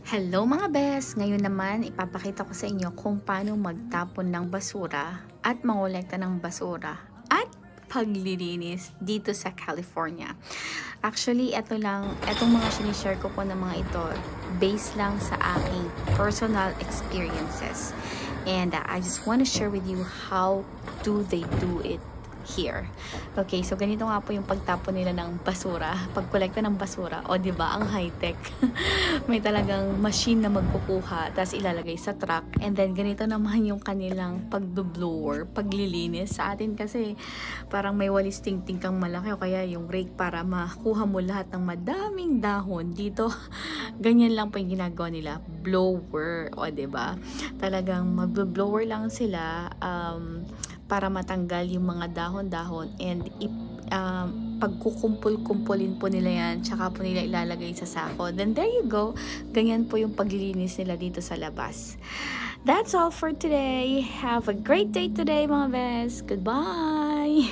Hello mga bes! Ngayon naman ipapakita ko sa inyo kung paano magtapon ng basura at mangolekta ng basura at paglilinis dito sa California. Actually, etong mga sinishare ko po ng mga ito, based lang sa aking personal experiences. And I just want to share with you how do they do it here. Okay, so ganito nga po yung pagtapon nila ng basura, pagkolekta ng basura. O, di ba, ang high-tech. May talagang machine na magkukuha, tapos ilalagay sa truck. And then, ganito naman yung kanilang pagdo-blower, paglilinis. Sa atin kasi, parang may walis ting-ting kang malaki, o kaya yung rake para makuha mo lahat ng madaming dahon. Dito, ganyan lang po yung ginagawa nila. Blower, o, di ba? Talagang mag-blower lang sila, para matanggal yung mga dahon-dahon and pagkukumpul-kumpulin po nila yan, tsaka po nila ilalagay sa sako. Then there you go, ganyan po yung paglilinis nila dito sa labas. That's all for today. Have a great day today mga bes. Goodbye!